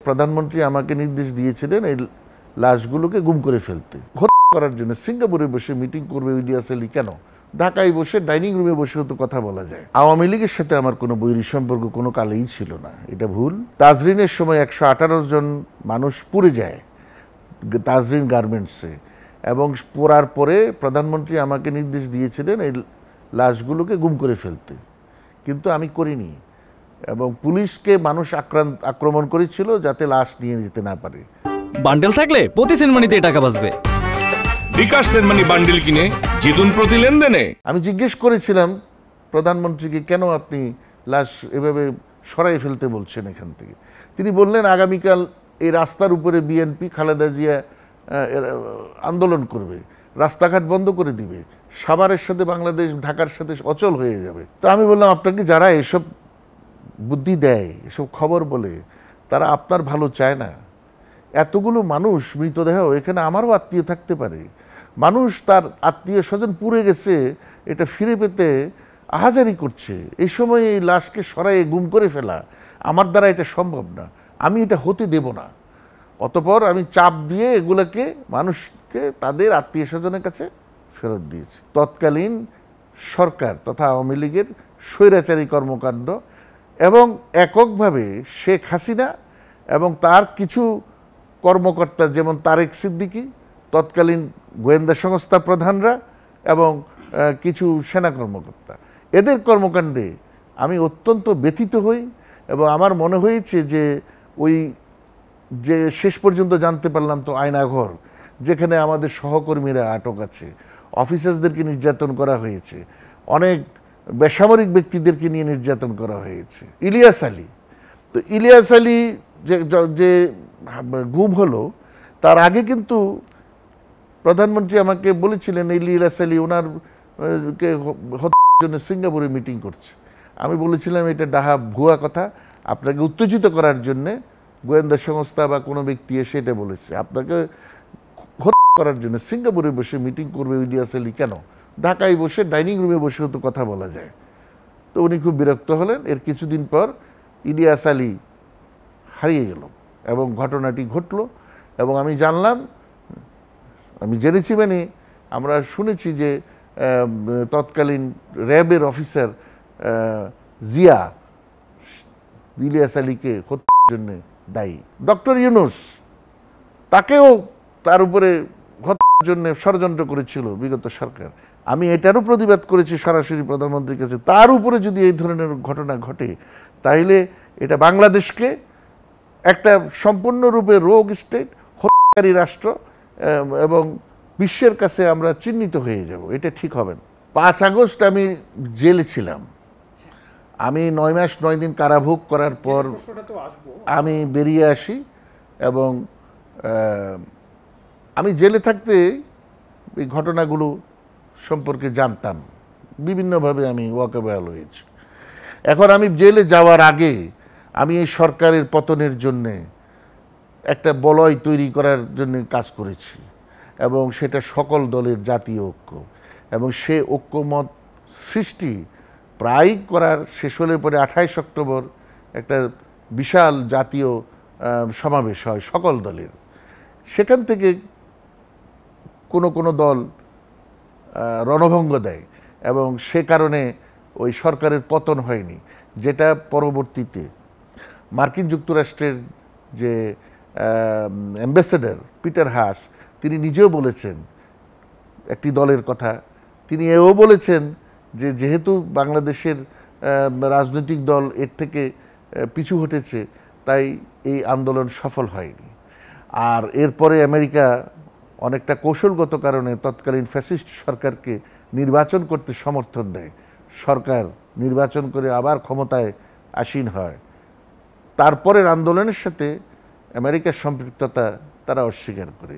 প্রধানমন্ত্রী আমাকে নির্দেশ দিয়েছিলেন এই লাশগুলোকে গুম করে ফেলতে, হত্যা করার জন্য। সিঙ্গাপুরে বসে মিটিং করবে ইলিয়াস আলী কেন? ঢাকায় বসে ডাইনিং রুমে বসেও তো কথা বলা যায়। আওয়ামী লীগের সাথে আমার কোনো বৈরী সম্পর্ক কোনো কালেই ছিল না, এটা ভুল। তাজরিনের সময় 118 জন মানুষ পুড়ে যায় তাজরিন গার্মেন্টসে, এবং পোড়ার পরে প্রধানমন্ত্রী আমাকে নির্দেশ দিয়েছিলেন এই লাশগুলোকে গুম করে ফেলতে, কিন্তু আমি করিনি। এবং পুলিশকে মানুষ আক্রমণ করেছিল যাতে লাশ নিয়ে যেতে না পারে। বান্ডেল থাকলে প্রতি সেনমানিতে টাকা বাঁচবে। বিকাশ সেনমানি বান্ডেল কিনে জিতুন প্রতি লেনদেনে। আমি জিজ্ঞেস করেছিলাম প্রধানমন্ত্রীকে, কেন আপনি লাশ এভাবে সরাই ফেলতে বলছেন এখান থেকে? তিনি বললেন, আগামীকাল এই রাস্তার উপরে বিএনপি খালেদা জিয়া আন্দোলন করবে, রাস্তাঘাট বন্ধ করে দিবে, সাভারের সাথে বাংলাদেশ ঢাকার সাথে অচল হয়ে যাবে। তো আমি বললাম, আপনাকে যারা এসব বুদ্ধি দেয়, এসব খবর বলে, তারা আপনার ভালো চায় না। এতগুলো মানুষ মৃতদেহ, এখানে আমারও আত্মীয় থাকতে পারে। মানুষ তার আত্মীয় স্বজন পুড়ে গেছে, এটা ফিরে পেতে আহাজারি করছে। এই সময় এই লাশকে সরাইয়ে গুম করে ফেলা আমার দ্বারা এটা সম্ভব না, আমি এটা হতে দেব না। অতঃপর আমি চাপ দিয়ে এগুলোকে মানুষকে তাদের আত্মীয় স্বজনের কাছে ফেরত দিয়েছি। তৎকালীন সরকার তথা আওয়ামী লীগের স্বৈরাচারী কর্মকাণ্ড এবং এককভাবে শেখ হাসিনা এবং তার কিছু কর্মকর্তা, যেমন তারেক সিদ্দিকী, তৎকালীন গোয়েন্দা সংস্থা প্রধানরা এবং কিছু সেনা কর্মকর্তা, এদের কর্মকাণ্ডে আমি অত্যন্ত ব্যথিত হই। এবং আমার মনে হয়েছে যে ওই যে শেষ পর্যন্ত জানতে পারলাম তো আয়নাঘর, যেখানে আমাদের সহকর্মীরা আটক আছে, অফিসার্সদেরকে নির্যাতন করা হয়েছে, অনেক বেসামরিক ব্যক্তিদেরকে নিয়ে নির্যাতন করা হয়েছে। ইলিয়াস আলী, তো ইলিয়াস আলী যে গুম হলো, তার আগে কিন্তু প্রধানমন্ত্রী আমাকে বলেছিলেন ইলিয়াস আলী ওনারকে হত্যার জন্য সিঙ্গাপুরে মিটিং করছে। আমি বলেছিলাম এটা ডাহা ভুয়া কথা, আপনাকে উত্তেজিত করার জন্যে গোয়েন্দা সংস্থা বা কোনো ব্যক্তি এসে এটা বলেছে। আপনাকে হত্যা করার জন্য সিঙ্গাপুরে বসে মিটিং করবে ইলিয়াস আলী কেন? ঢাকায় বসে ডাইনিং রুমে বসেও তো কথা বলা যায়। তো উনি খুব বিরক্ত হলেন। এর কিছুদিন পর ইলিয়াস আলী হারিয়ে গেল এবং ঘটনাটি ঘটল। এবং আমি জানলাম, আমি জেনেছি মানে আমরা শুনেছি যে তৎকালীন র্যাবের অফিসার জিয়া ইলিয়াস আলীকে হত্যার জন্য দায়ী। ডক্টর ইউনূস, তাকেও তার উপরে হত্যার জন্য ষড়যন্ত্র করেছিল বিগত সরকার। আমি এটারও প্রতিবাদ করেছি সরাসরি প্রধানমন্ত্রীর কাছে। তার উপরে যদি এই ধরনের ঘটনা ঘটে, তাহলে এটা বাংলাদেশকে একটা সম্পূর্ণরূপে রোগ স্টেট, হত্যাকারী রাষ্ট্র এবং বিশ্বের কাছে আমরা চিহ্নিত হয়ে যাব। এটা ঠিক হবে না। 5 আগস্ট আমি জেলে ছিলাম। আমি 9 মাস 9 দিন কারাভোগ করার পর আমি বেরিয়ে আসি এবং আমি জেলে থাকতে এই ঘটনাগুলো সম্পর্কে জানতাম, বিভিন্নভাবে আমি ওয়াকিবহাল হয়েছি। এখন আমি জেলে যাওয়ার আগে আমি এই সরকারের পতনের জন্যে একটা বলয় তৈরি করার জন্য কাজ করেছি, এবং সেটা সকল দলের জাতীয় ঐক্য, এবং সে ঐক্যমত সৃষ্টি প্রায় করার শেষ হলে পরে 28 অক্টোবর একটা বিশাল জাতীয় সমাবেশ হয় সকল দলের। সেখান থেকে কোনো দল রণভঙ্গ দেয় এবং সে কারণে ওই সরকারের পতন হয়নি, যেটা পরবর্তীতে মার্কিন যুক্তরাষ্ট্রের যে অ্যাম্বাসেডর পিটার হাস, তিনি নিজেও বলেছেন একটি দলের কথা। তিনি এও বলেছেন যে যেহেতু বাংলাদেশের রাজনৈতিক দল এর থেকে পিছু হটেছে, তাই এই আন্দোলন সফল হয়নি। আর এরপরে আমেরিকা অনেকটা কৌশলগত কারণে তৎকালীন ফ্যাসিস্ট সরকারকে নির্বাচন করতে সমর্থন দেয়। সরকার নির্বাচন করে আবার ক্ষমতায় আসীন হয়। তারপরের আন্দোলনের সাথে আমেরিকার সম্পৃক্ততা তারা অস্বীকার করে।